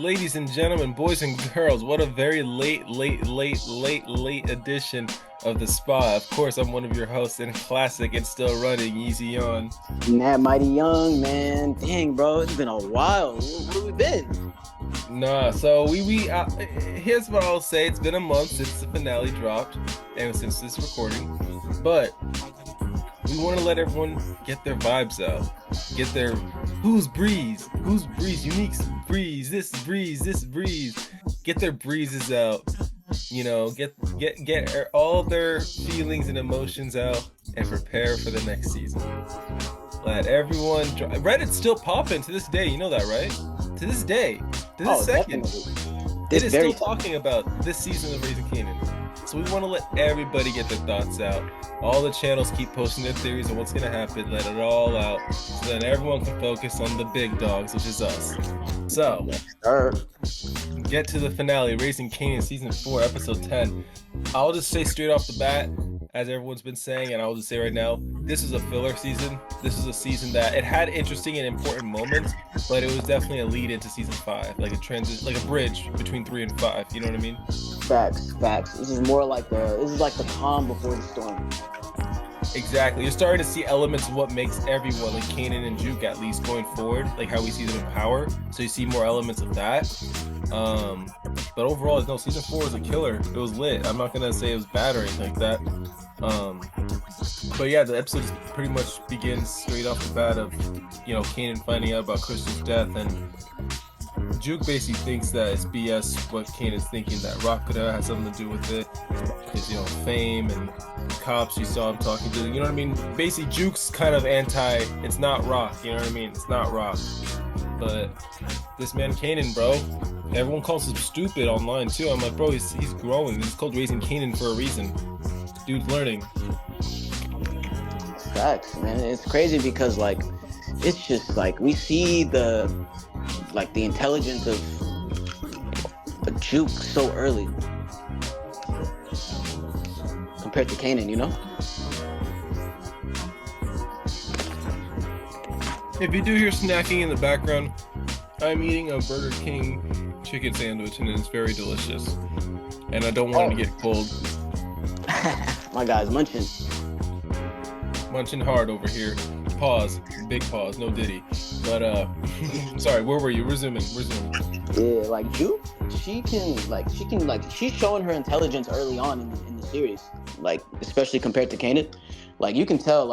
Ladies and gentlemen, boys and girls, what a very late edition of the Spa. Of course, I'm one of your hosts and classic and still running, Easy On. That mighty young, man. Dang, bro, it's been a while. Where have we been? So here's what I'll say. It's been a month since the finale dropped and since this recording, but we want to let everyone get their vibes out, get their who's breeze, Unique's breeze, this breeze, get their breezes out, get all their feelings and emotions out and prepare for the next season. Let everyone Reddit's still popping to this day, you know that, right? To this day, to this second, it is still talking about this season of Raising Kanan. So we want to let everybody get their thoughts out. All the channels keep posting their theories on what's going to happen. Let it all out so that everyone can focus on the big dogs, which is us. So, get to the finale, Raising Kanan Season 4, Episode 10. I'll just say straight off the bat, as everyone's been saying, and I'll just say right now, this is a filler season. This is a season that it had interesting and important moments, but it was definitely a lead into Season 5, like a bridge between 3 and 5. You know what I mean? Facts. This is more like the calm before the storm. Exactly. You're starting to see elements of what makes everyone, like Kanan and Juke, at least going forward, like how we see them in power. So you see more elements of that. But overall, no, Season 4 was a killer. It was lit. I'm not gonna say it was bad or anything like that. But yeah, the episode pretty much begins straight off the bat of, Kanan finding out about Crystal's death, and Juke basically thinks that it's BS what Kanan's thinking, that Rock could have had something to do with it. His, fame and cops you saw him talking to, you know what I mean? Basically, Juke's kind of it's not Rock, you know what I mean? It's not Rock. But this man Kanan, bro, everyone calls him stupid online too. I'm like, bro, he's growing. This is called Raising Kanan for a reason. Dude's learning. Facts, man. It's crazy because, it's just, we see the intelligence of Juke so early compared to Kanan, If you do hear snacking in the background, I'm eating a Burger King chicken sandwich and it's very delicious. And I don't want it to get cold. My guy's munching. Munching hard over here. Pause. Big pause. No Diddy. But, sorry, where were you? Resume. Yeah, Juke, she's showing her intelligence early on in the series. Especially compared to Kanan. You can tell,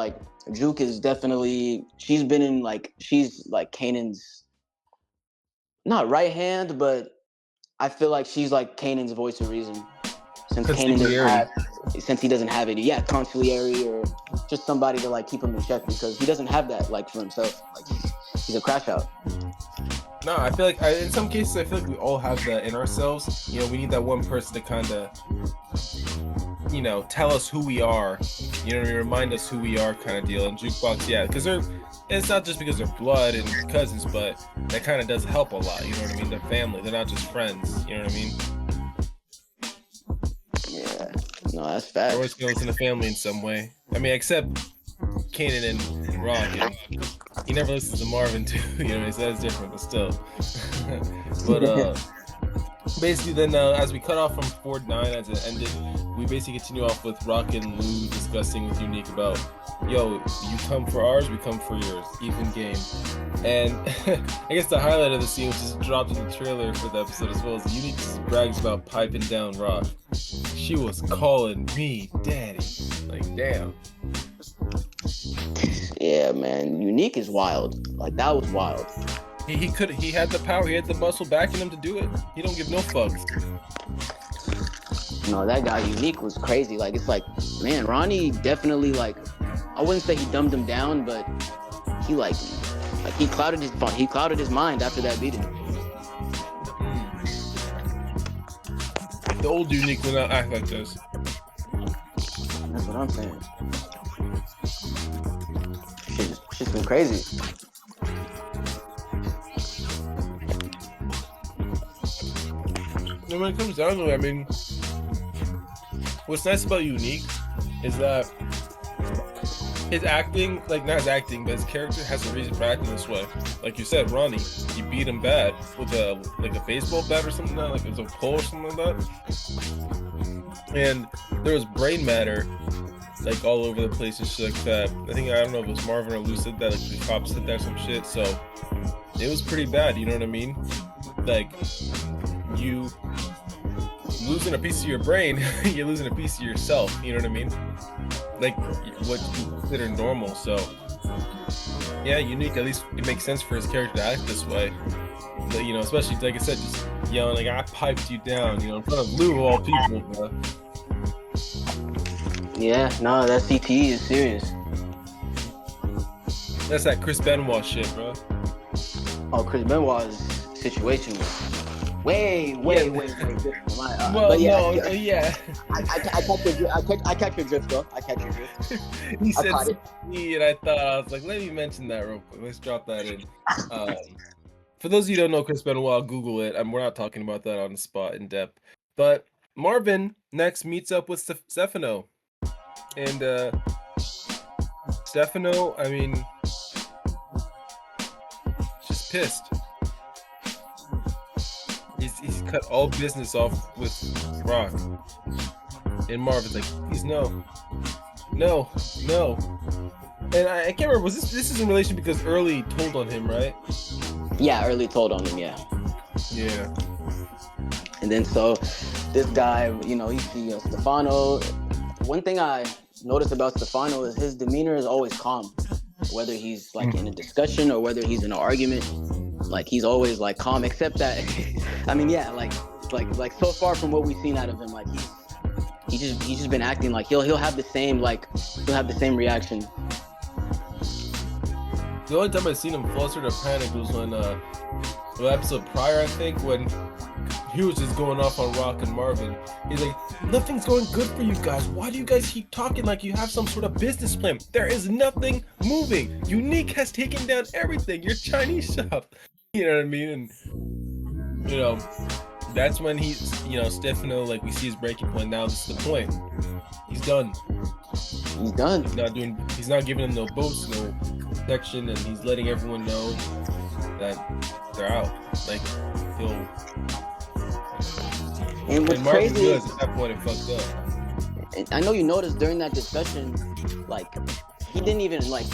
Juke is definitely, she's been in, she's, Kanan's, not right hand, but I feel like she's, Kanan's voice of reason. Since he doesn't have it. Yeah, consigliere or just somebody to, keep him in check, because he doesn't have that, for himself. He's a crash out. No, I feel like, in some cases, I feel like we all have that in ourselves. We need that one person to kind of, tell us who we are, remind us who we are kind of deal. And Jukebox, yeah, because it's not just because they're blood and cousins, but that kind of does help a lot, you know what I mean? They're family, they're not just friends, you know what I mean? Yeah, no, that's facts. Always goes in the family in some way. I mean, except Kanan and Rock, and he never listens to Marvin too, so that's different, but still. But, basically, then as we cut off from Ford 9 as it ended, we basically continue off with Rock and Lou discussing with Unique about, you come for ours, we come for yours, even game. And I guess the highlight of the scene, which is dropped in the trailer for the episode as well, is Unique brags about piping down Rock. She was calling me daddy. Damn. Yeah, man, Unique is wild. That was wild. He had the power, he had the muscle backing him to do it. He don't give no fucks. No, that guy Unique was crazy. Man, Ronnie definitely, I wouldn't say he dumbed him down, but he clouded his mind after that beating. The old Unique will not act like this. That's what I'm saying. Shit's been crazy. And when it comes down to it, I mean, what's nice about Unique is that his acting, like not his acting, but his character has a reason for acting this way. Like you said, Ronnie, he beat him bad with a baseball bat or something, like it was a pole or something like that. And there was brain matter like all over the place and shit like that. I don't know if it was Marvin or Lou said that, like the cops said that, some shit. So it was pretty bad, you know what I mean? Like, you losing a piece of your brain, you're losing a piece of yourself, you know what I mean? Like what you consider normal. So yeah, Unique, at least it makes sense for his character to act this way. But, you know, especially like I said, just yelling like, I piped you down, you know, in front of Lou of all people, bro. Yeah, no, that CTE is serious. That's that Chris Benoit shit, bro. Oh, Chris Benoit's situation was way different. Well, but yeah, no, yeah. I catch your drift, though. I catch your drift. He said CTE, and I was like, let me mention that real quick. Let's drop that in. For those of you who don't know Chris Benoit, Google it. We're not talking about that on the spot in depth. But Marvin next meets up with Stefano. And Stefano, I mean, just pissed. He's cut all business off with Rock. And Marvin's like, please, no. And I can't remember, this is in relation because Early told on him, right? Yeah, Early told on him, yeah. Yeah. And then so this guy, you know, you see Stefano. One thing I noticed about Stefano is his demeanor is always calm. Whether he's like in a discussion or whether he's in an argument, like he's always like calm, except that, I mean, yeah, like so far from what we've seen out of him, like he's just been acting like he'll have the same reaction. The only time I've seen him flustered or panic was when the episode prior, I think, when he was just going off on Rock and Marvin. He's like, nothing's going good for you guys. Why do you guys keep talking like you have some sort of business plan? There is nothing moving. Unique has taken down everything. Your Chinese shop. You know what I mean? And, you know, that's when he's, you know, Stefano, like we see his breaking point. Now this is the point. He's done. He's done. He's not giving them no boost, no protection, and he's letting everyone know that they're out. Like, he'll... And what's crazy is at that point it fucked up. I know you noticed during that discussion, like he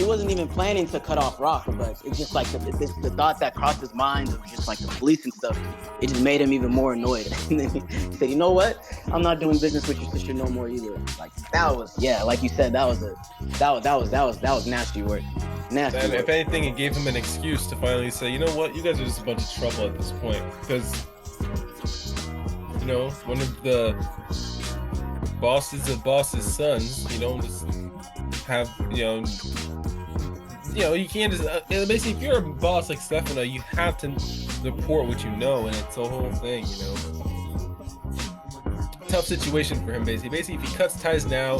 wasn't even planning to cut off Rock, but it's just like the thought that crossed his mind of just like the police and stuff. It just made him even more annoyed. And then he said, "You know what? I'm not doing business with your sister no more either." Like that was, yeah, like you said, that was nasty work. Nasty. Man, work. if anything, it gave him an excuse to finally say, "You know what? You guys are just a bunch of trouble at this point." Because, you know, one of the bosses of boss's sons, you don't just have, you can't just basically, if you're a boss like Stefano, you have to report what you know, and it's the whole thing, you know. Tough situation for him. Basically if he cuts ties now,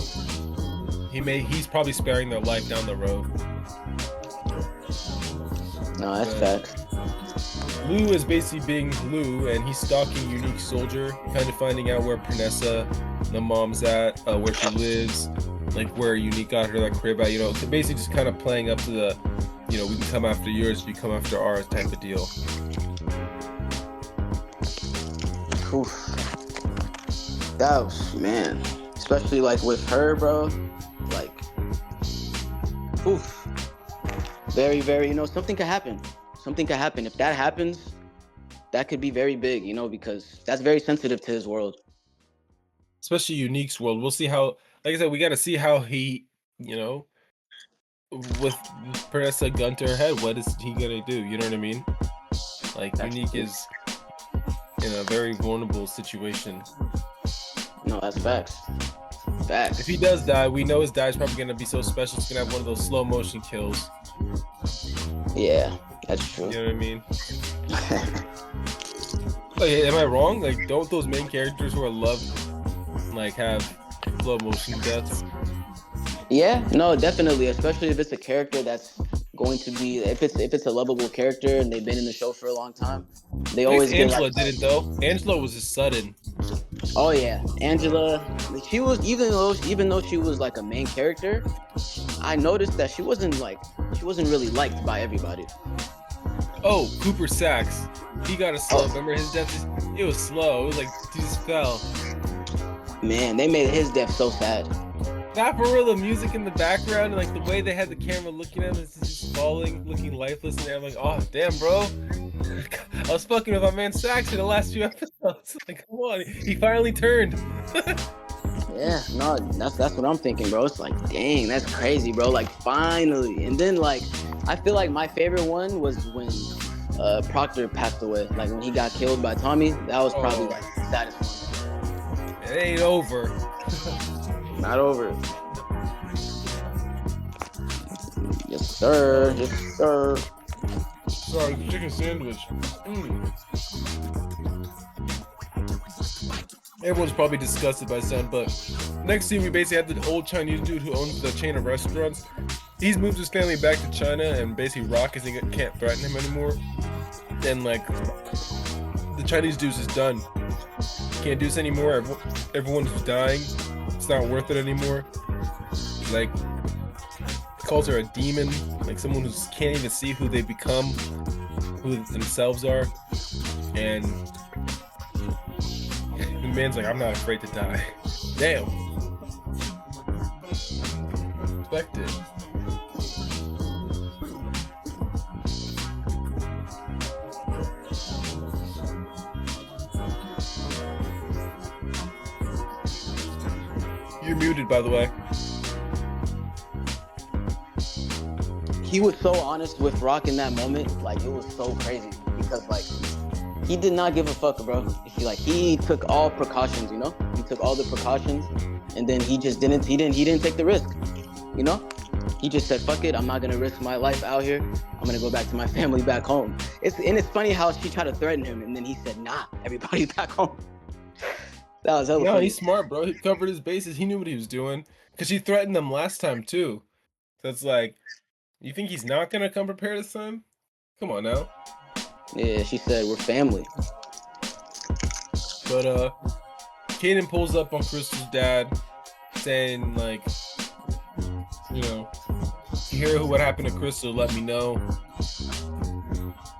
he's probably sparing their life down the road. No, that's facts. Lou is basically being Lou, and he's stalking Unique Soldier, kind of finding out where Pernessa, the mom's at, where she lives, like where Unique got her that crib at, you know, basically just kind of playing up to the, you know, we can come after yours if you come after ours type of deal. Oof. That was, man, especially like with her, bro, like, oof. Very, very, you know, something could happen. Something could happen. If that happens, that could be very big, you know, because that's very sensitive to his world. Especially Unique's world. We'll see how, like I said, we got to see how he, you know, with Pernessa gun to her head, what is he going to do? You know what I mean? Like, that's Unique true. Is in a very vulnerable situation. No, that's facts. Facts. If he does die, we know his die is probably going to be so special. It's going to have one of those slow motion kills. Yeah, that's true. You know what I mean? Like, am I wrong? Like, don't those main characters who are loved, like, have slow motion deaths? Yeah, no, definitely. Especially if it's a character that's going to be, if it's a lovable character and they've been in the show for a long time, they always get Angela like, didn't though. Angela was just sudden. Oh yeah, Angela. She was, even though she was like a main character, I noticed that she wasn't really liked by everybody. Oh, Cooper Sax. He got a slow. Oh. Remember his death? It was slow. It was like he just fell. Man, they made his death so sad. Not for real. The music in the background and like the way they had the camera looking at him, it's just falling, looking lifeless. And I'm like, oh damn, bro. I was fucking with my man Sax in the last few episodes. Like, come on, he finally turned. Yeah, no, that's what I'm thinking, bro. It's like, dang, that's crazy, bro. Like, finally. And then, like, I feel like my favorite one was when Proctor passed away. Like, when he got killed by Tommy. That was probably, like, the saddest one. It ain't over. Not over. Yes, sir. Yes, sir. Sorry, chicken sandwich. Everyone's probably disgusted by sound, but next scene we basically have the old Chinese dude who owns the chain of restaurants. He's moved his family back to China, and basically Rock can't threaten him anymore. And like, the Chinese dude is done. Can't do this anymore. Everyone's dying. It's not worth it anymore. Like, calls her a demon, like someone who can't even see who they become, who themselves are, and the man's like, I'm not afraid to die. Damn. Respect it. You're muted, by the way. He was so honest with Rock in that moment. Like, it was so crazy because, like, he did not give a fuck, bro. He took all precautions, you know? He took all the precautions, and then he just didn't take the risk, you know? He just said, fuck it, I'm not gonna risk my life out here. I'm gonna go back to my family back home. It's funny how she tried to threaten him, and then he said, nah, everybody back home. That was hella funny. He's smart, bro. He covered his bases. He knew what he was doing. Because she threatened them last time, too. So it's like, you think he's not gonna come prepared this time? Come on now. Yeah, she said, we're family. But, Kanan pulls up on Crystal's dad, saying, like, you know, if you hear what happened to Crystal, let me know.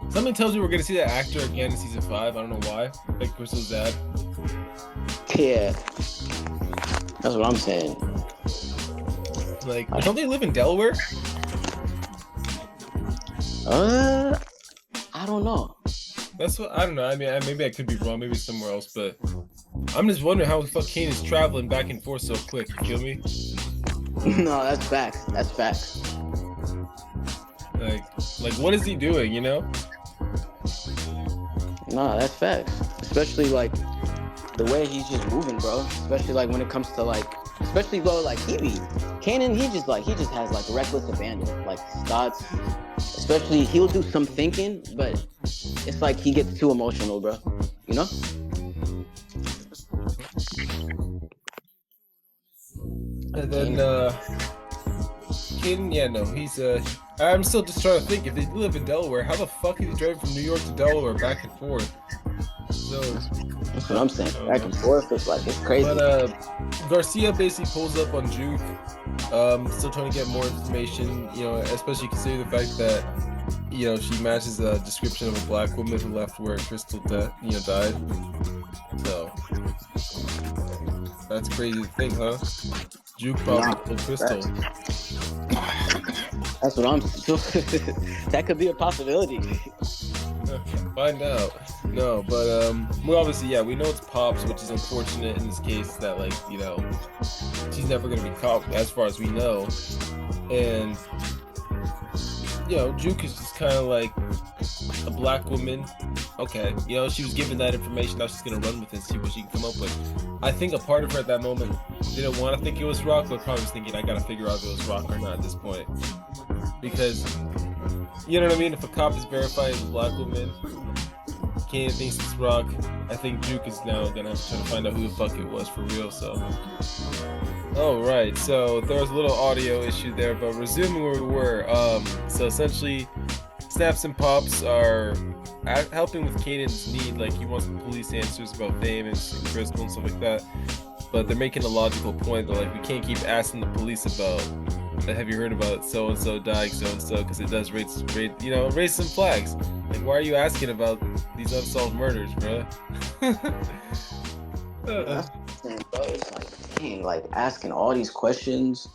Something tells me we're gonna see that actor again in season 5. I don't know why. Like Crystal's dad. Yeah. That's what I'm saying. Like, don't they live in Delaware? I don't know. That's what, I don't know. I mean, maybe I could be wrong. Maybe somewhere else, but I'm just wondering how the fuck Kanan's traveling back and forth so quick. You feel me? No, that's facts. That's facts. Like, what is he doing, you know? No, that's facts. Especially, like, the way he's just moving, bro. Especially, like, when it comes to, like, especially, though, like, Kanan, he just has, like, reckless abandon. Like, thoughts. Especially, he'll do some thinking, but it's like he gets too emotional, bro. You know? And then, Kanan, yeah, no, he's, I'm still just trying to think, if they live in Delaware, how the fuck is he driving from New York to Delaware back and forth? So, that's what I'm saying. Back and forth, it's crazy. But, Garcia basically pulls up on Juke, still trying to get more information, you know, especially considering the fact that, you know, she matches a description of a black woman who left where Crystal died. So, that's crazy to think, huh? Juke probably killed Crystal. That's what I'm that could be a possibility. Find out. No, but we obviously, yeah, we know it's Pops, which is unfortunate in this case that, like, you know, she's never gonna be caught as far as we know. And, you know, Juke is just kind of like a black woman. Okay, you know, she was given that information, now she's gonna run with it and see what she can come up with. I think a part of her at that moment didn't want to think it was Rock, but probably was thinking, I gotta figure out if it was Rock or not at this point. Because, you know what I mean? If a cop is verified as a black woman, Kanan thinks it's Rock, I think Juke is now gonna have to try to find out who the fuck it was for real, so. Alright, so there was a little audio issue there, but resuming where we were, so essentially, Snaps and Pops are helping with Kanan's need, like he wants police answers about fame and Crystal and stuff like that, but they're making a logical point that, like, we can't keep asking the police about have you heard about so and so dying, so and so, because it does raise some flags. Like, why are you asking about these unsolved murders, bro? That's the thing, bro. It's like, dang, like asking all these questions.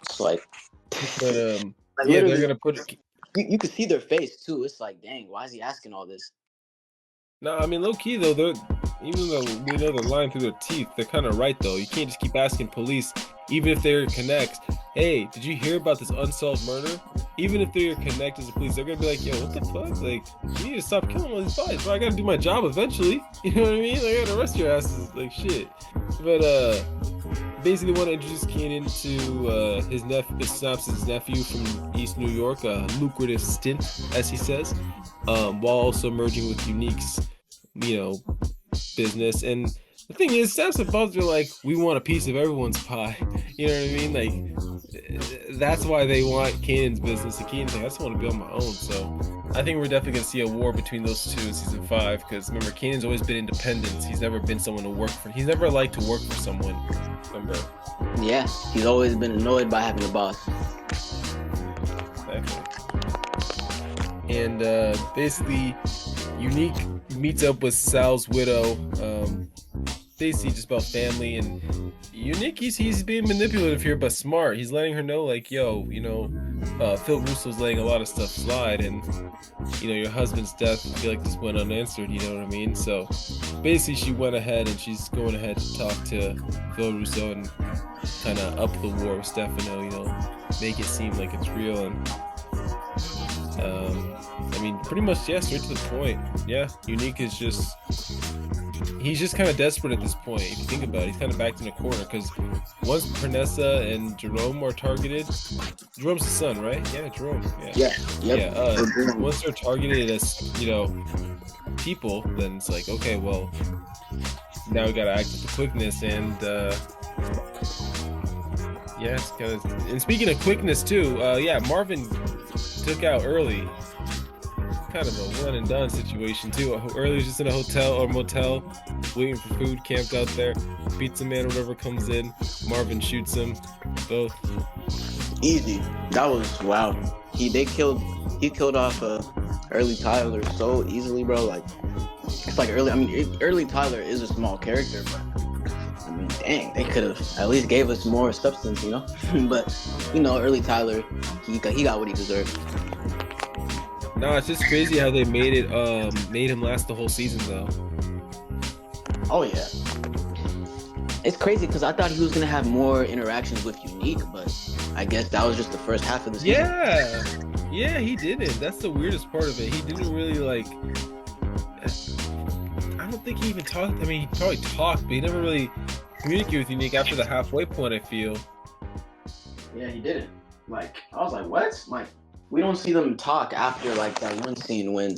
It's like, But like yeah, they're literally, gonna put it. you can see their face too. It's like, dang, why is he asking all this? No, I mean, low key though, even though we know they're lying through their teeth, they're kind of right though. You can't just keep asking police, even if they're connects. Hey, did you hear about this unsolved murder? Even if they're connected to police, they're gonna be like, yo, what the fuck? Like, you need to stop killing all these bodies, bro. I gotta do my job eventually. You know what I mean? Like, I gotta arrest your asses, like shit. But basically want to introduce Kanan to his nephew from East New York, a lucrative stint, as he says, while also merging with Unique's, business. And the thing is, Snaps and Bubs are like, we want a piece of everyone's pie. You know what I mean? Like, that's why they want Kanan's business. And Kanan's like, I just want to be on my own. So I think we're definitely going to see a war between those two in season 5. Because remember, Kanan's always been independent. He's never been someone to work for. He's never liked to work for someone. Remember? Yeah, he's always been annoyed by having a boss. Exactly. And basically, Unique meets up with Sal's widow. Basically, just about family. And Unique, he's being manipulative here, but smart. He's letting her know, like, yo, Phil Russo's letting a lot of stuff slide, and your husband's death, I feel like this went unanswered. You know what I mean? So basically, she went ahead and she's going ahead to talk to Phil Russo and kind of up the war with Stefano. Make it seem like it's real. And pretty much, yeah, straight to the point. Yeah, Unique is he's just kind of desperate at this point. If you think about it, he's kind of backed in a corner, because once Pernessa and Jerome are targeted, Jerome's the son, right? Yeah, Jerome. Yeah. Yeah. Once they're targeted as people, then it's like, okay, well, now we gotta act with the quickness. And yeah, it's kind of. And speaking of quickness too, Marvin took out early. Kind of a one and done situation too. Early was just in a hotel or motel, waiting for food, camped out there, beats a man, whatever comes in. Marvin shoots him. Both. Easy. That was wow. He killed off Early Tyler so easily, bro. Like, it's like Early Tyler is a small character, but dang, they could have at least gave us more substance, But Early Tyler, he got what he deserved. No, it's just crazy how they made him last the whole season though. Oh yeah. It's crazy because I thought he was gonna have more interactions with Unique, but I guess that was just the first half of the season. Yeah, he didn't. That's the weirdest part of it. He didn't really I don't think he even talked. I mean, he probably talked, but he never really communicated with Unique after the halfway point, I feel. Yeah, he didn't. Like, I was like, what? Like, we don't see them talk after that one scene when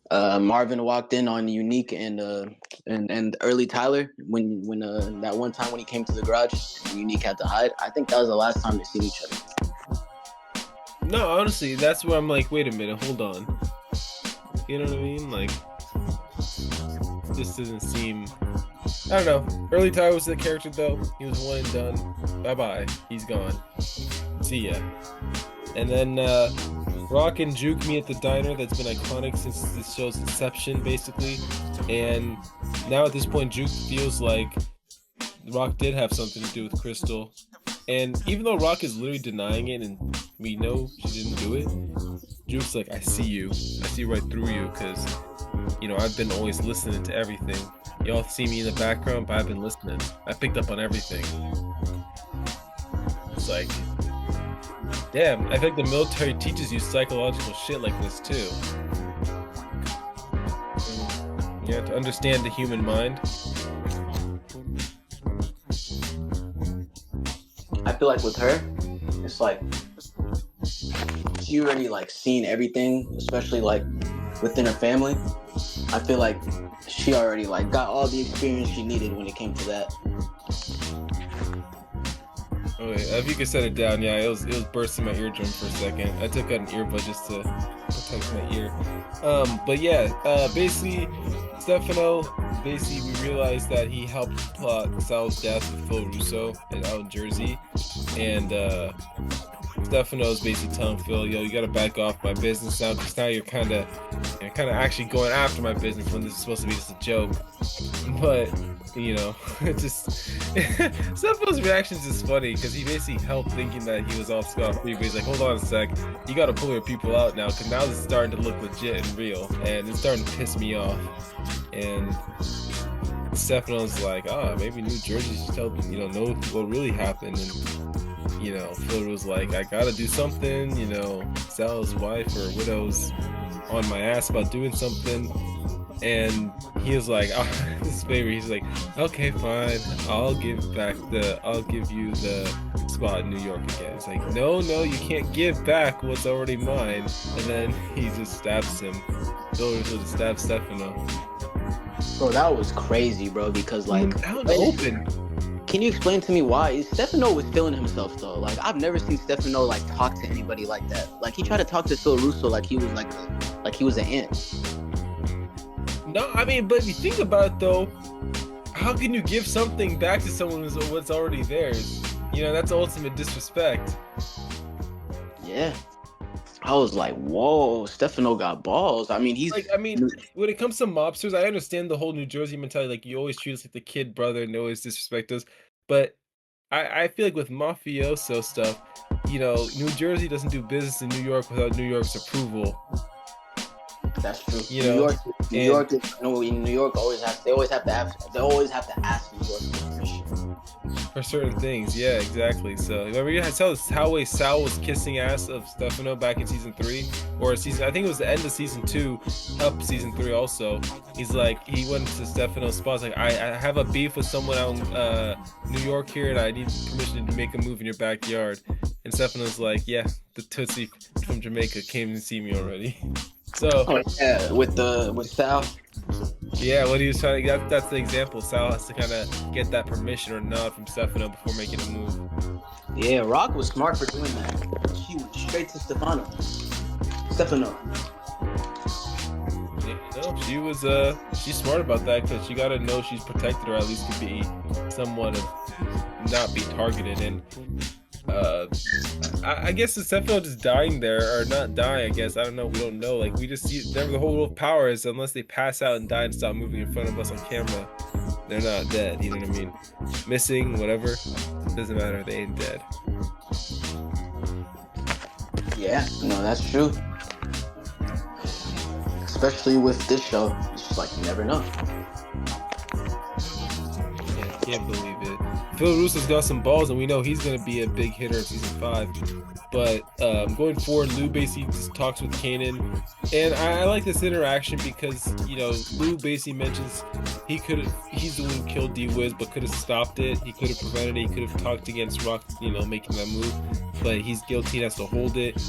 Marvin walked in on Unique and Early Tyler when that one time when he came to the garage and Unique had to hide. I think that was the last time they seen each other. No, honestly, that's where I'm like, wait a minute, hold on. You know what I mean? Like, this doesn't seem. I don't know. Early Tyler was the character though. He was one and done. Bye bye. He's gone. See ya. And then Rock and Juke meet at the diner that's been iconic since this show's inception, basically. And now at this point, Juke feels like Rock did have something to do with Crystal. And even though Rock is literally denying it and we know she didn't do it, Juke's like, I see you. I see right through you because, I've been always listening to everything. Y'all see me in the background, but I've been listening. I picked up on everything. It's like, damn, I think the military teaches you psychological shit like this too. Yeah, to understand the human mind. I feel like with her, it's like she already seen everything, especially within her family. I feel like she already got all the experience she needed when it came to that. Okay, if you could set it down, yeah, it was bursting my eardrum for a second. I took out an earbud just to protect my ear. But yeah, basically, Stefano, basically we realized that he helped plot Sal's death with Phil Russo out in Jersey, and Stefano's basically telling Phil, yo, you gotta back off my business now, because now you're kind of actually going after my business when this is supposed to be just a joke. But you know, it just Stefano's reactions is funny because he basically helped thinking that he was off scot-free, but he's like, hold on a sec, you gotta pull your people out now, because now this is starting to look legit and real, and it's starting to piss me off. And Stefano's like, maybe New Jersey should know what really happened. And you know, Phil was like, I gotta do something, you know, Sal's wife or widow's on my ass about doing something. And he was like, his favorite, he's like, okay, fine, I'll give you the spot in New York again. It's like, no, you can't give back what's already mine. And then he just stabs him. Phil just stabs Stefano. Bro, that was crazy, bro, because like out open. Can you explain to me why? Stefano was feeling himself though. Like I've never seen Stefano like talk to anybody like that. Like he tried to talk to Phil Russo like he was like he was an ant. No, I mean, but if you think about it though, how can you give something back to someone what's already theirs? You know, that's ultimate disrespect. Yeah. I was like, whoa, Stefano got balls. I mean, when it comes to mobsters, I understand the whole New Jersey mentality. Like, you always treat us like the kid brother and always disrespect us. But I feel like with mafioso stuff, you know, New Jersey doesn't do business in New York without New York's approval. That's true. You New know, York, in New York, they always have to ask New York for permission for certain things. Yeah, exactly. So remember, you saw how Sal was kissing ass of Stefano back in season 3, or I think it was the end of season 2, up season 3 also. He's like, he went to Stefano's spot. Like, I have a beef with someone out in New York here, and I need permission to make a move in your backyard. And Stefano's like, yeah, the Tootsie from Jamaica came to see me already. So with Sal. Yeah, what he was trying to get, that's the example. Sal has to kind of get that permission or nod from Stefano before making a move. Yeah, Rock was smart for doing that. She went straight to Stefano. Yeah, no, she's smart about that, because she got to know she's protected, or at least to be somewhat of not be targeted. And I guess the Stefano just dying there, or not dying, I guess, I don't know, we don't know, like, we just see the whole rule of power is unless they pass out and die and stop moving in front of us on camera, they're not dead, you know what I mean? Missing, whatever, doesn't matter, they ain't dead. Yeah, no, that's true. Especially with this show, it's just like, you never know. Yeah, I can't believe it. Phil Russo's got some balls, and we know he's going to be a big hitter in season 5. But going forward, Lou basically just talks with Kanan, and I like this interaction because, you know, Lou basically mentions he's the one who killed D-Wiz, but could have stopped it. He could have prevented it. He could have talked against Rock, you know, making that move. But he's guilty and has to hold it.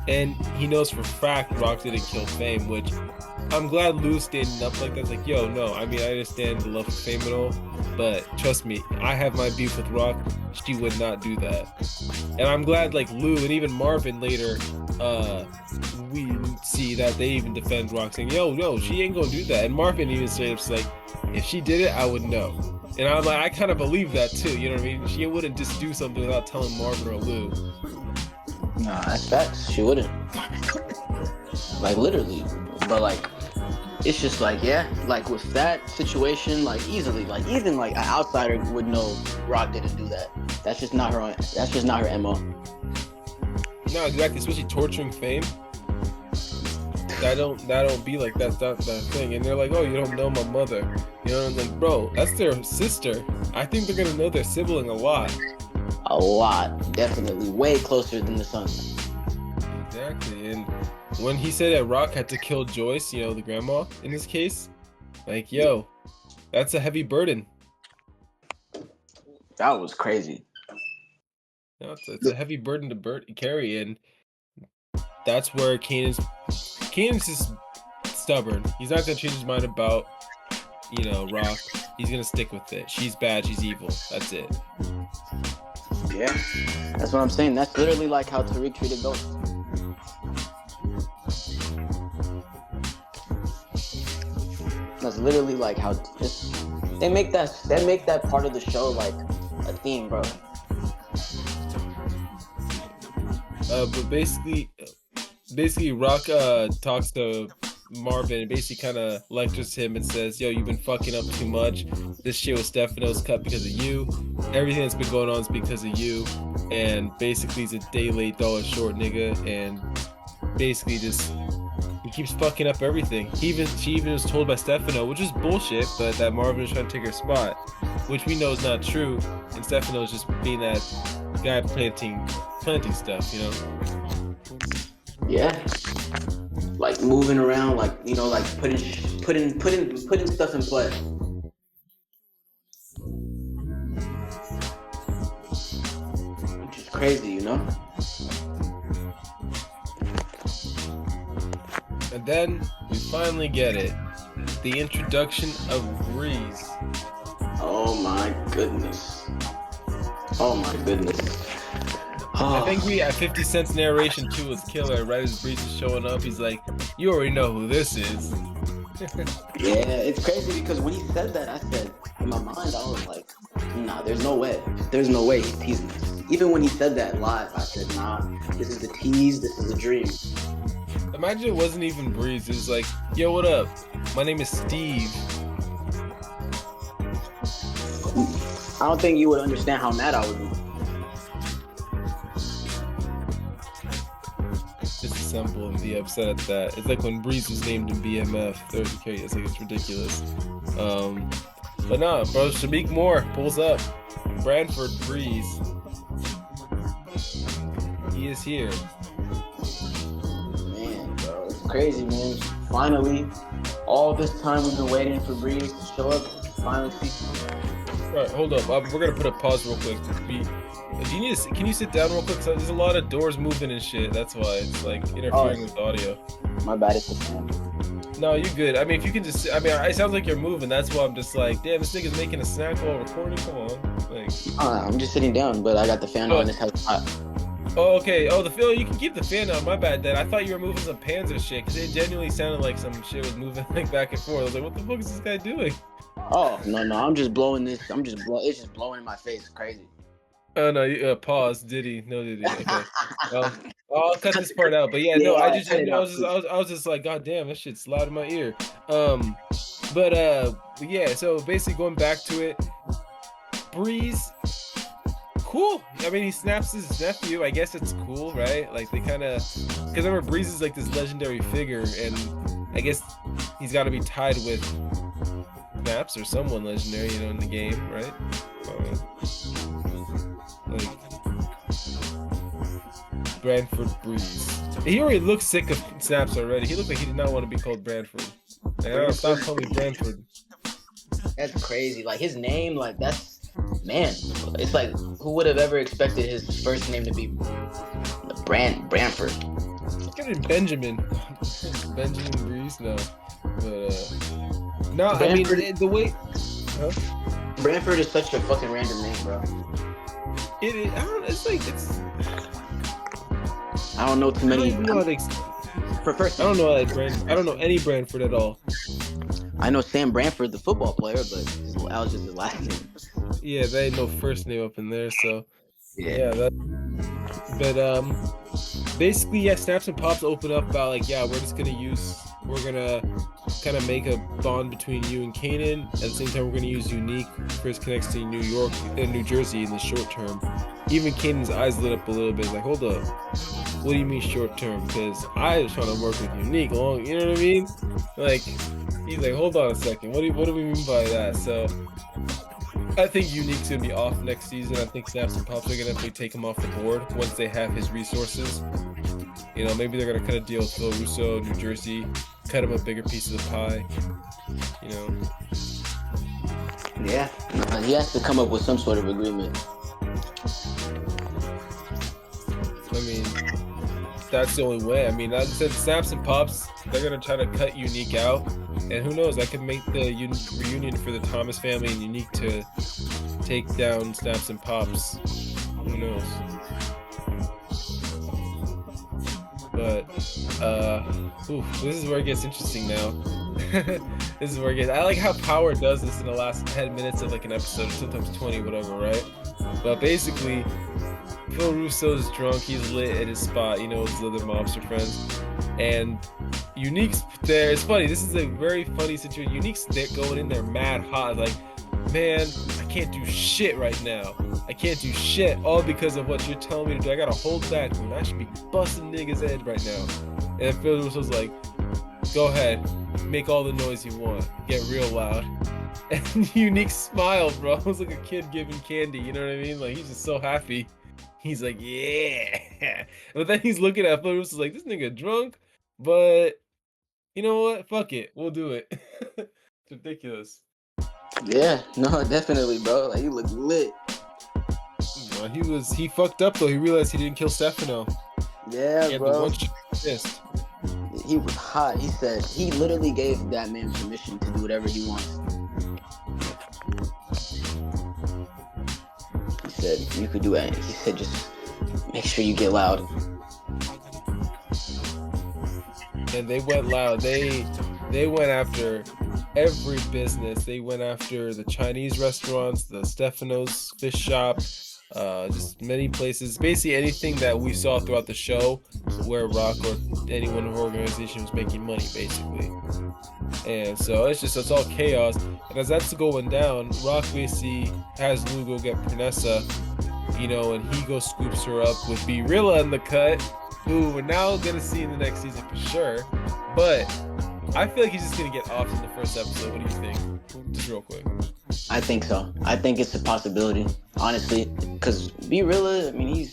And he knows for a fact Rock didn't kill Fame, which I'm glad Lou's standing up like that. It's like, yo, no, I mean, I understand the love of Fame and all, but trust me, I have my beef with Rock. She would not do that. And I'm glad, like, Lou and even Marvin later, we see that they even defend Rock, saying, yo, no, she ain't gonna do that. And Marvin even straight up like, if she did it, I would know. And I'm like, I kind of believe that too, you know what I mean? She wouldn't just do something without telling Marvin or Lou. Nah, that's facts. She wouldn't. Like, literally. But, like, it's just like, yeah, like with that situation, like easily, like even like an outsider would know Rock didn't do that. That's just not her MO. No, exactly, especially torturing Fame. That don't be like that's not that thing. And they're like, oh, you don't know my mother. You know, I'm like, bro, that's their sister. I think they're gonna know their sibling a lot. A lot, definitely, way closer than the son. Exactly, and when he said that Rock had to kill Joyce, you know, the grandma in this case, like, yo, that's a heavy burden. That was crazy. No, it's a heavy burden to carry, and that's where Kanan's just stubborn. He's not gonna change his mind about, you know, Rock. He's gonna stick with it. She's bad. She's evil. That's it. Yeah, that's what I'm saying. That's literally like how Tariq treated Ghost. That's literally like how just they make that part of the show like a theme, bro. But basically Rock talks to Marvin and basically kind of lectures him and says, yo, you've been fucking up too much. This shit with Stefano's cut because of you. Everything that's been going on is because of you. And basically he's a day late, dollar short nigga. And basically just he keeps fucking up everything. She even was told by Stefano, which is bullshit, but that Marvin is trying to take her spot, which we know is not true. And Stefano's just being that guy planting stuff, you know? Yeah. Like moving around, like, you know, like putting stuff in play. Which is crazy, you know? And then we finally get it. The introduction of Breeze. Oh my goodness. Oh my goodness. I think we at 50 Cent's narration too was killer. Right as Breeze is showing up, he's like, "You already know who this is." Yeah, it's crazy because when he said that, I said in my mind, I was like, "Nah, there's no way. There's no way he's teasing us." Even when he said that live, I said, "Nah, this is the tease. This is a dream." Imagine it wasn't even Breeze. It was like, "Yo, what up? My name is Steve." I don't think you would understand how mad I would be. Disassemble and be upset at that. It's like when Breeze was named in BMF. It's like it's ridiculous. But nah, bro. Shamik Moore pulls up. Branford Breeze. He is here. Man, bro, it's crazy, man. Finally, all this time we've been waiting for Breeze to show up. Finally see. Alright, hold up. We're gonna put a pause real quick. Can you sit down real quick? So there's a lot of doors moving and shit. That's why it's like interfering with audio. My bad, it's the fan. No, you good. I mean, if you can just, I mean, it sounds like you're moving. That's why I'm just like, damn, this nigga's making a snack while recording. Come on, like. I'm just sitting down, but I got the fan on. This house hot. Oh, okay. Oh, you can keep the fan on. My bad. Then I thought you were moving some pans or shit, because it genuinely sounded like some shit was moving like back and forth. I was like, what the fuck is this guy doing? Oh no, I'm just blowing this. It's just blowing in my face. It's crazy. Oh no, pause. Diddy. No Diddy. Okay. Well, I'll cut this part out. But yeah, no, I was just like, God damn, that shit's loud in my ear. Yeah, so basically going back to it, Breeze, cool. I mean, he snaps his nephew. I guess it's cool, right? Like they kind of, because I remember Breeze is like this legendary figure, and I guess he's got to be tied with Snaps or someone legendary, you know, in the game, right? Like Branford Breeze. He already looks sick of Snaps already. He looked like he did not want to be called Branford. Like, I don't stop calling me Branford. That's crazy. Like his name, like that's man. It's like who would have ever expected his first name to be Branford? Get it Benjamin. Benjamin Breeze, no. But no, I mean the way. Huh? Branford is such a fucking random name, bro. I don't. It's like it's. I don't know too many. I don't know I don't know any Branford at all. I know Sam Branford, the football player, but that was just his last name. Yeah, they ain't no first name up in there, so yeah. But basically, yeah, Snaps and Pops open up about like, yeah, we're gonna kind of make a bond between you and Kanan. At the same time, we're gonna use Unique for his connection to New York and New Jersey in the short term. Even Kanan's eyes lit up a little bit, like, hold up, what do you mean short term? Because I was trying to work with Unique long, you know what I mean? Like, he's like, hold on a second, what do we mean by that? So I think Unique's gonna be off next season. I think Snaps and Pops are gonna definitely take him off the board once they have his resources. You know, maybe they're gonna cut a deal with Phil Russo, New Jersey, cut him a bigger piece of the pie. You know. Yeah, he has to come up with some sort of agreement. I mean, that's the only way. I mean, I said Snaps and Pops, they're gonna try to cut Unique out, and who knows? That could make the reunion for the Thomas family and Unique to take down Snaps and Pops. Who knows? But this is where it gets interesting now. This is where it gets. I like how Power does this in the last 10 minutes of like an episode, sometimes 20, whatever, right? But basically, Phil Russo's drunk. He's lit at his spot, his other mobster friends, and Unique's there. It's funny. This is a very funny situation. Unique's there going in there mad hot, like, man, I can't do shit right now. I can't do shit all because of what you're telling me to do. I gotta hold back, man. I should be busting niggas' head right now. And Phil Russo's like, go ahead, make all the noise you want, get real loud. And Unique smiled, bro. It was like a kid giving candy, you know what I mean? Like, he's just so happy. He's like, yeah. But then he's looking at Phil Russo's like, this nigga drunk, but you know what? Fuck it, we'll do it. It's ridiculous. Yeah, no, definitely, bro. Like, he looked lit. He fucked up though. He realized he didn't kill Stefano. Yeah, bro. He was hot. He said he literally gave that man permission to do whatever he wants. He said you could do it. He said just make sure you get loud. And they went loud. They went after every business. They went after the Chinese restaurants, the Stefano's fish shop, just many places. Basically anything that we saw throughout the show where Rock or anyone in the organization was making money, basically. And so it's all chaos. And as that's going down, Rock basically has Lou go get Pernessa, and he goes scoops her up with B Rilla in the cut, who we're now gonna see in the next season for sure. But I feel like he's just gonna get off in the first episode. What do you think? Just real quick. I think so. I think it's a possibility, honestly, because B Rilla, I mean,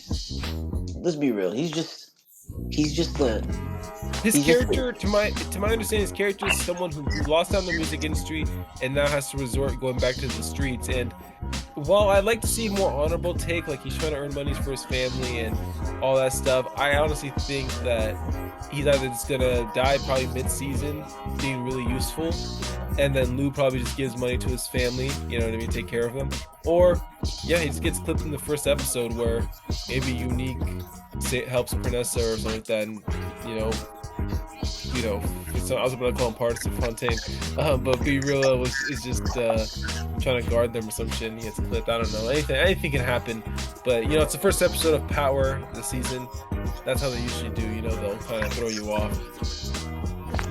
let's be real. He's just his character, to my understanding, his character is someone who lost out in the music industry and now has to resort going back to the streets. And while I'd like to see a more honorable take, like he's trying to earn money for his family and all that stuff, I honestly think that he's either just gonna die probably mid-season, being really useful, and then Lou probably just gives money to his family, you know what I mean, take care of them. Or, yeah, he just gets clipped in the first episode where maybe Unique helps Pernessa or something like that, and, I was about to call him Partisan Fontaine, but B Rilla is just trying to guard them or some shit, and he gets clipped. I don't know. Anything can happen, but it's the first episode of Power this season. That's how they usually do. They'll kind of throw you off.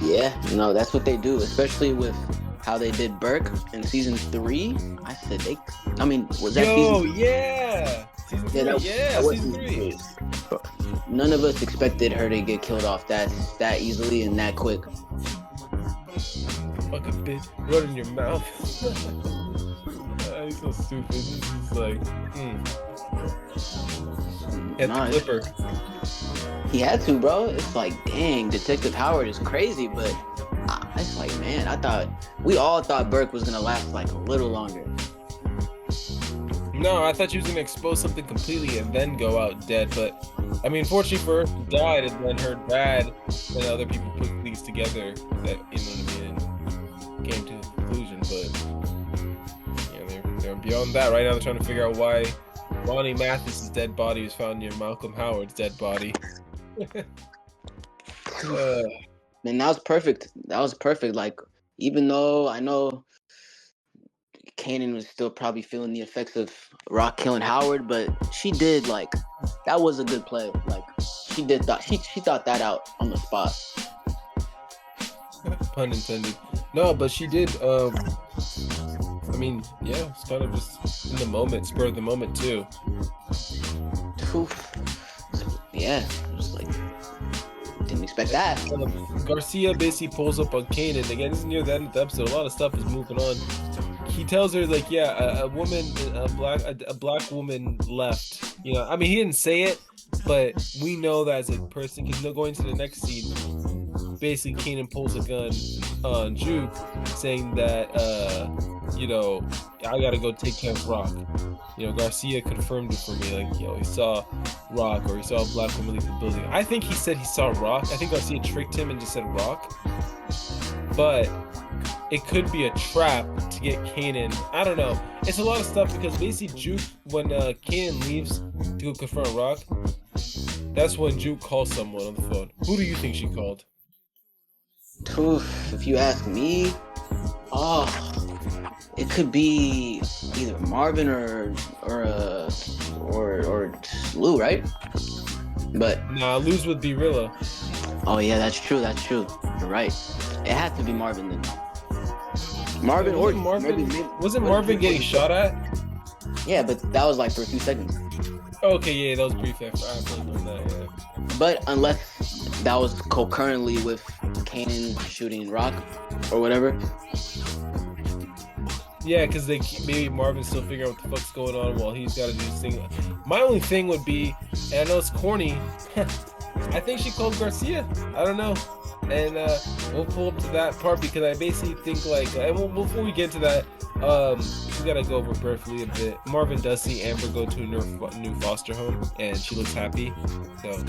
Yeah, that's what they do, especially with how they did Burke in season 3. I said was that season? Yeah. Season 3. That was season 3. None of us expected her to get killed off that easily and that quick. Fucking bitch, run in your mouth. He's so stupid. He's just like, At the clipper. He had to, bro. It's like, dang, Detective Howard is crazy, but it's like, man, we all thought Burke was gonna last like a little longer. No, I thought she was gonna expose something completely and then go out dead, but I mean, fortunately for her, she died, and then her dad and other people put things together that, and came to a conclusion. But they're beyond that. Right now, they're trying to figure out why Ronnie Mathis's dead body was found near Malcolm Howard's dead body. Man, that was perfect. Like, even though I know Kanan was still probably feeling the effects of Rock killing Howard, but she did, that was a good play. Like, she thought that out on the spot. Pun intended. No, but she did. I mean, yeah, it's kind of just in the moment, spur of the moment too. Oof. Yeah, just like didn't expect that. Garcia basically pulls up on Kanan again. This is near the end of the episode. A lot of stuff is moving on. He tells her like, yeah, a black woman left. I mean, he didn't say it, but we know that as a person, because going to the next scene, basically Kanan pulls a gun on Juke, saying that, I gotta go take care of Rock. Garcia confirmed it for me, like, he saw Rock, or he saw a black woman leave the building. I think he said he saw Rock. I think Garcia tricked him and just said Rock. But it could be a trap to get Kanan. I don't know. It's a lot of stuff, because basically Juke, when Kanan leaves to go confront Rock, that's when Juke calls someone on the phone. Who do you think she called? Oof, if you ask me, oh, it could be either Marvin or Lou, right? But Nah, lose would be Rilla. oh yeah, that's true. That's true. You're right. It had to be Marvin then. Marvin or Wasn't Marvin, maybe wasn't what Marvin if getting shot at? Yeah, but that was like for a few seconds. Okay, yeah, that was brief. I really know that. Yeah. But unless that was concurrently with Kanan shooting Rock or whatever. Yeah, because maybe Marvin's still figuring out what the fuck's going on while he's got to do his thing. My only thing would be, and I know it's corny, I think she called Garcia. I don't know. And we'll pull up to that part because I basically think like, and before we get to that, we gotta go over briefly a bit. Marvin does see Amber go to a new foster home, and she looks happy. So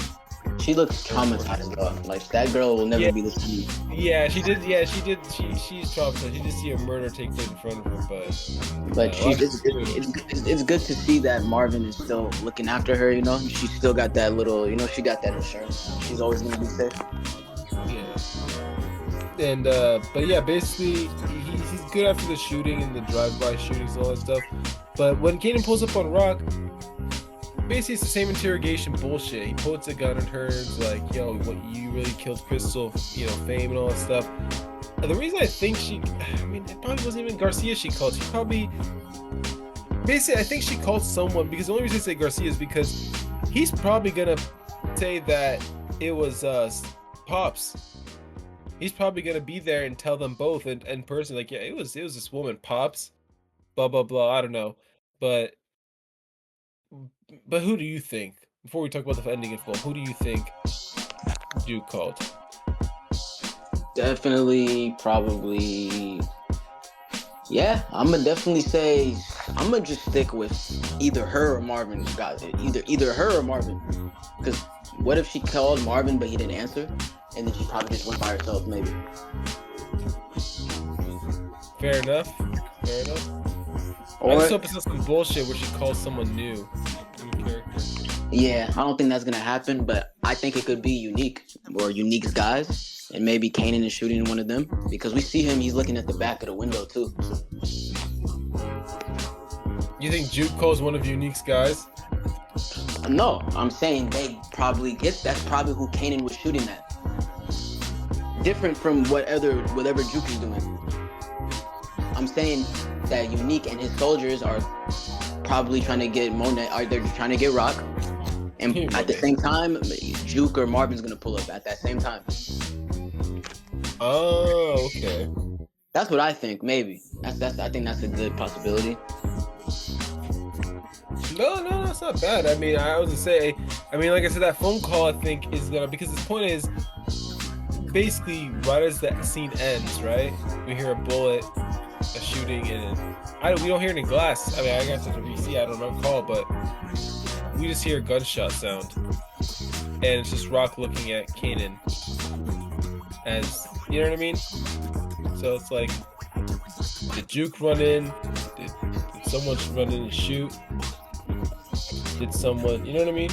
she looks traumatized though. Like that girl will never be the same. Yeah, she did. Yeah, she did. She's traumatized. She did see a murder take place in front of her, but it's good to see that Marvin is still looking after her. You know, she's still got that little. You know, she got that insurance. She's always gonna be safe. Yeah. And but yeah, basically he's good after the shooting and the drive-by shootings and all that stuff. But when Kanan pulls up on Rock, basically it's the same interrogation bullshit. He puts a gun at her, it's like, yo, what, you really killed Crystal, you know, fame and all that stuff. And the reason I think it probably wasn't even Garcia she called. She probably, basically I think she called someone, because the only reason I say Garcia is because he's probably gonna say that it was Pops. He's probably gonna be there and tell them both in person, like, yeah, it was this woman, Pops, blah blah blah. I don't know, but who do you think? Before we talk about the ending in full, who do you think Duke called? Definitely, probably. Yeah, I'm gonna definitely say I'm gonna just stick with either her or Marvin. Either her or Marvin. Because what if she called Marvin but he didn't answer, and then she probably just went by herself, maybe. Fair enough. Or, I just hope it's not some bullshit where she calls someone new character. Yeah, I don't think that's gonna happen, but I think it could be Unique or Unique's guys, and maybe Kanan is shooting one of them because we see him. He's looking at the back of the window too. You think Juke calls one of Unique's guys? No, I'm saying they probably get. That's probably who Kanan was shooting at. Different from whatever Juke is doing. I'm saying that Unique and his soldiers are probably trying to get Monet. They're trying to get Rock, and at the same time, Juke or Marvin's gonna pull up at that same time. Oh, okay. That's what I think. Maybe I think that's a good possibility. No, that's not bad. I mean, I was gonna say, like I said, that phone call I think is gonna, because the point is, basically, right as the scene ends, right, we hear a bullet, a shooting, and we don't hear any glass. I mean, I guess it's a VC, I don't recall, but we just hear a gunshot sound, and it's just Rock looking at Kanan, as, you know what I mean? So it's like, did Juke run in? Did someone run in and shoot? Did someone, you know what I mean?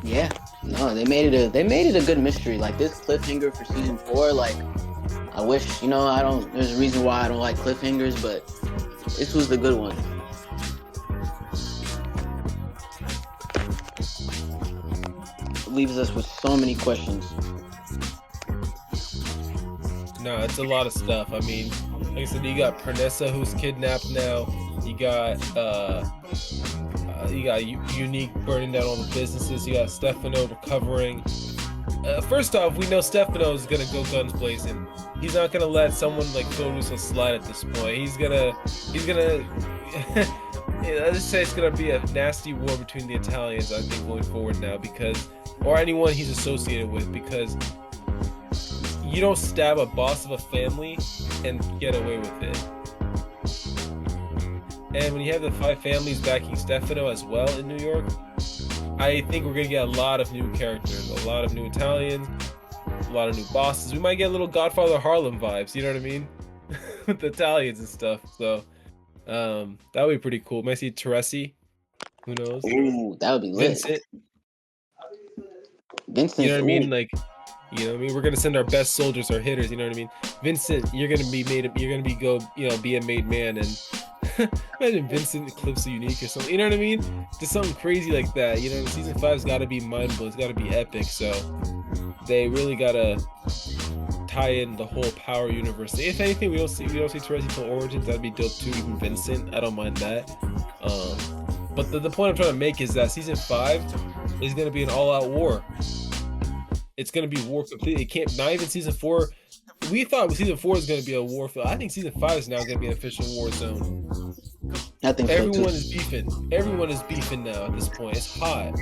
Yeah, no, they made it a good mystery. Like this cliffhanger for season 4, like I wish, there's a reason why I don't like cliffhangers, but this was the good one. Leaves us with so many questions. No, it's a lot of stuff. I mean, like I said, you got Pernessa who's kidnapped now. You got Unique burning down all the businesses. You got Stefano recovering. First off, we know Stefano is gonna go guns blazing. He's not gonna let someone like Phil Russo slide at this point. He's gonna let's say it's gonna be a nasty war between the Italians, I think, going forward now, or anyone he's associated with, because you don't stab a boss of a family and get away with it. And when you have the 5 families backing Stefano as well in New York, I think we're gonna get a lot of new characters, a lot of new Italians, a lot of new bosses. We might get little Godfather Harlem vibes, you know what I mean? With the Italians and stuff. So that would be pretty cool. Might see Teresi. Who knows? Ooh, that would be lit. Vincent. Vincent. You know what I mean? Like You know what I mean? We're gonna send our best soldiers, our hitters. You know what I mean? Vincent, you're gonna be made. You're gonna be be a made man, and imagine Vincent Eclipse Unique or something. You know what I mean? Just something crazy like that. You know, season 5's got to be mind-blowing. It's got to be epic. So they really gotta tie in the whole Power universe. If anything, we don't see Teresi till Origins. That'd be dope too. Even Vincent, I don't mind that. But the point I'm trying to make is that season 5 is gonna be an all-out war. It's gonna be war completely. It can't. Not even season 4. We thought season 4 is gonna be a war field. I think season 5 is now gonna be an official war zone. I think everyone is beefing. Everyone is beefing now at this point. It's hot.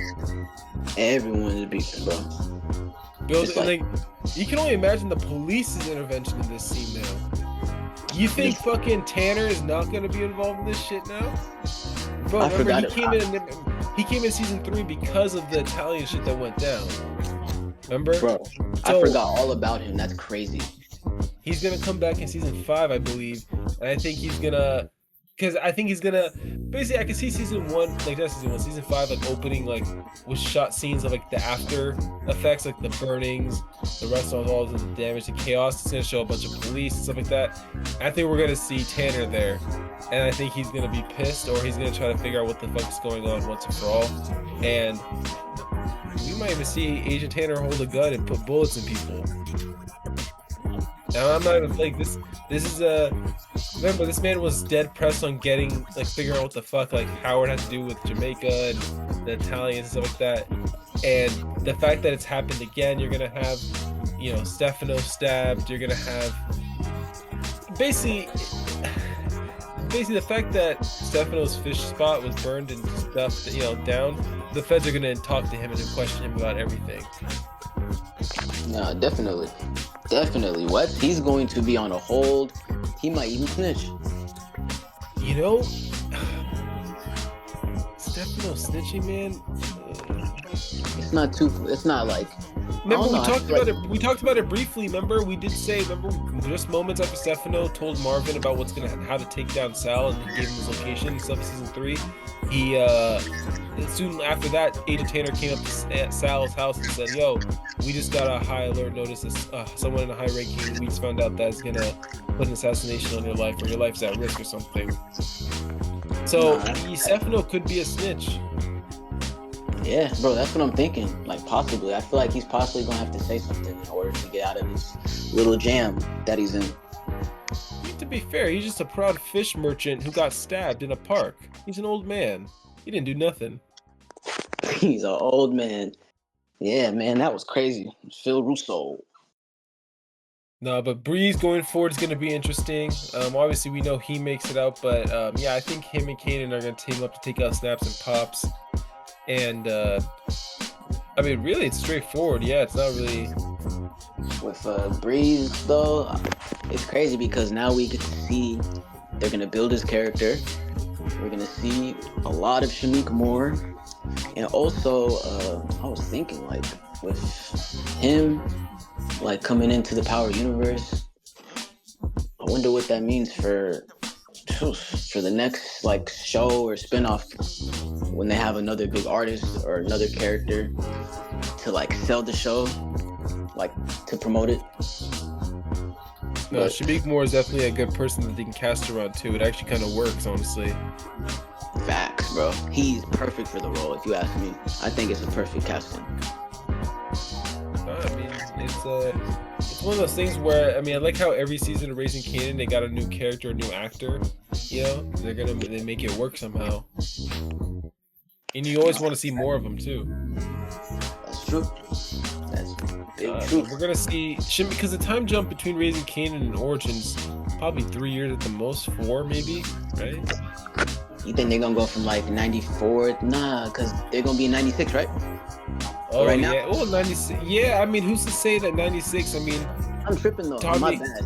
Everyone is beefing, bro. Like, you can only imagine the police's intervention in this scene now. You think fucking Tanner is not gonna be involved in this shit now? Bro, remember he came in season 3 because of the Italian shit that went down. Remember? Bro, I forgot all about him. That's crazy. He's gonna come back in season 5, I believe, and I think he's gonna, basically I can see season 1, like not season 1, season 5, like opening like with shot scenes of like the after effects, like the burnings, the restaurant, all the damage, the chaos. It's gonna show a bunch of police and stuff like that. I think we're gonna see Tanner there, and I think he's gonna be pissed, or he's gonna try to figure out what the fuck's going on once and for all, and we might even see Agent Tanner hold a gun and put bullets in people. Now I'm not even like this. This is remember, this man was dead pressed on getting figuring out what the fuck Howard had to do with Jamaica and the Italians and stuff like that. And the fact that it's happened again, you're gonna have, Stefano stabbed. You're gonna have basically the fact that Stefano's fish spot was burned and stuff, down. The feds are gonna talk to him and question him about everything. No, definitely. What? He's going to be on a hold. He might even snitch. Stefano snitching, man. It's not like. Remember, we talked about it. We talked about it briefly. Remember, we did say. Remember, just moments after Stefano told Marvin about how to take down Sal, and he gave him his location and stuff in season 3. He soon after that, Agent Tanner came up to Sal's house and said, "Yo, we just got a high alert notice. Someone in a high ranking. We just found out that's gonna put an assassination on your life, or your life's at risk, or something." So Stefano could be a snitch. Yeah, bro, that's what I'm thinking. Possibly. I feel like he's possibly gonna have to say something in order to get out of this little jam that he's in. To be fair, he's just a proud fish merchant who got stabbed in a park. He's an old man. He didn't do nothing. He's an old man. Yeah, man, that was crazy. Phil Russo. No, but Breeze going forward is going to be interesting. Obviously, we know he makes it out, but yeah, I think him and Kanan are going to team up to take out Snaps and Pops. And I mean, really, it's straightforward. Yeah, it's not really. With Breeze, though, it's crazy because now we get to see they're going to build his character. We're going to see a lot of Shameik more. And also, I was thinking, with him, coming into the Power universe, I wonder what that means for the next, show or spinoff when they have another big artist or another character to, sell the show, to promote it. No, Shameik Moore is definitely a good person that they can cast around, too. It actually kind of works, honestly. Facts, bro. He's perfect for the role, if you ask me. I think it's a perfect casting. I mean, it's one of those things where, I mean, I like how every season of Raising Kanan, they got a new character, a new actor. They make it work somehow. And you always want to see more of them, too. That's true. That's big truth. We're going to see, because the time jump between Raising Kanan and Origins, probably 3 years at the most, 4 maybe, right? You think they're gonna go from 94? Nah, because they're gonna be in 96, right? Oh, right now? Oh, 96. Yeah, I mean, who's to say that 96? I mean, I'm tripping though. My bad.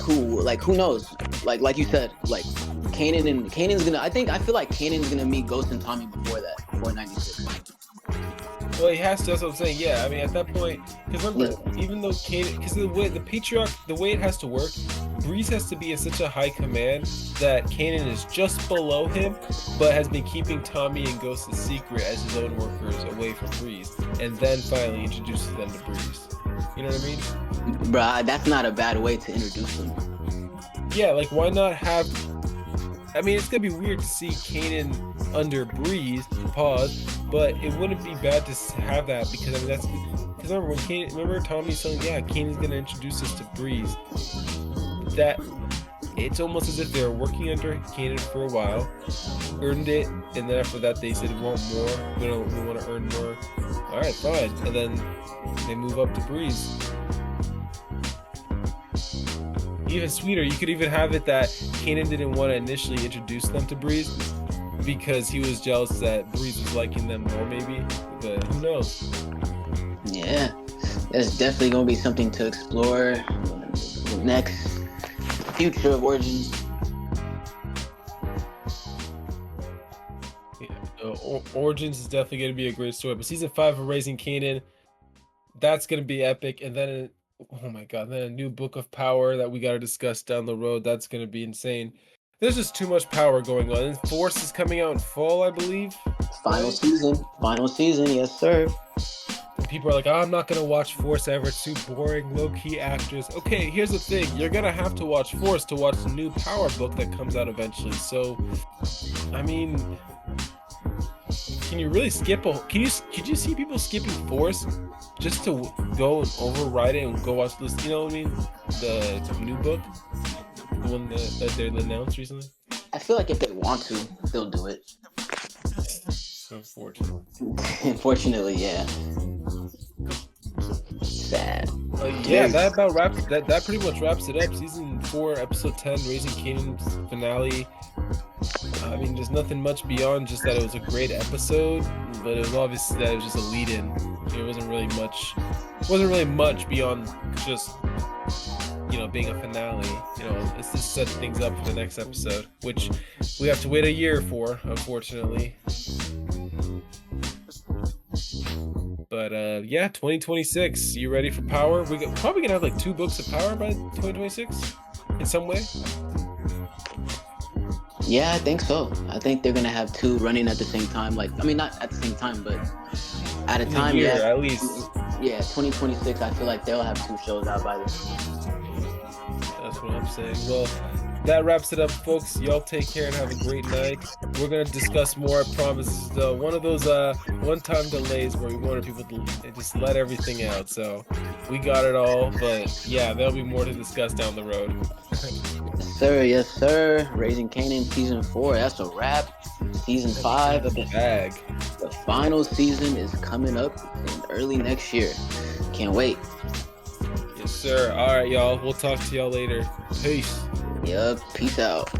Who knows? Like you said, Kanan's gonna. I feel like Kanan's gonna meet Ghost and Tommy before 96. Well, he has to. That's what I'm saying. Yeah, I mean, at that point, because remember, even though Kanan, because the way it has to work, Breeze has to be in such a high command that Kanan is just below him, but has been keeping Tommy and Ghost a secret as his own workers away from Breeze, and then finally introduces them to Breeze. You know what I mean? Bruh, that's not a bad way to introduce them. Yeah, like why not have? I mean, it's gonna be weird to see Kanan under Breeze. Pause, but it wouldn't be bad to have that because I mean that's because remember when Kanan, remember Tommy saying, yeah, Kanan's gonna introduce us to Breeze. That it's almost as if they were working under Kanan for a while, earned it, and then after that they said we want more. We want to earn more. All right, fine, and then they move up to Breeze. Even sweeter, you could even have it that Kanan didn't want to initially introduce them to Breeze because he was jealous that Breeze was liking them more, maybe. But who knows? Yeah, that's definitely gonna be something to explore next future of Origins. Yeah, Origins is definitely going to be a great story. But season 5 of Raising Kanan, that's going to be epic. And then, oh my god, then a new Book of Power that we got to discuss down the road. That's going to be insane. There's just too much power going on. And Force is coming out in fall, I believe. Final season, yes sir. And people are like, oh, I'm not gonna watch Force ever. It's too boring, low-key actors. Okay, here's the thing: you're gonna have to watch Force to watch the new Power book that comes out eventually. So, I mean, can you really skip a? Could you see people skipping Force just to go and override it and go watch this? You know what I mean? The new book, the one that they announced recently. I feel like if they want to, they'll do it. Unfortunately. Unfortunately, yeah. Sad. Yeah, that about wraps that pretty much wraps it up. Season 4, episode 10, Raising Kanan's finale. I mean, there's nothing much beyond just that it was a great episode, but it was obvious that it was just a lead-in. It wasn't really much beyond just, you know, being a finale. You know, it's just set things up for the next episode, which we have to wait a year for, unfortunately. But yeah, 2026. You ready for Power? We're probably gonna have like 2 books of Power by 2026 in some way. Yeah, I think so. I think they're gonna have 2 running at the same time. Like, I mean, not at the same time, but at a time. Yeah, yeah, at least. Yeah, 2026. I feel like they'll have 2 shows out by then. That's what I'm saying. Well, that wraps it up, folks. Y'all take care and have a great night. We're gonna discuss more. I promise. One of those one-time delays where we wanted people to just let everything out. So we got it all. But yeah, there'll be more to discuss down the road. Yes, sir. Raising Kanan season 4. That's a wrap. Season 5 of the bag. The final season is coming up in early next year. Can't wait. Yes, sir. All right, y'all. We'll talk to y'all later. Peace. Yup. Peace out.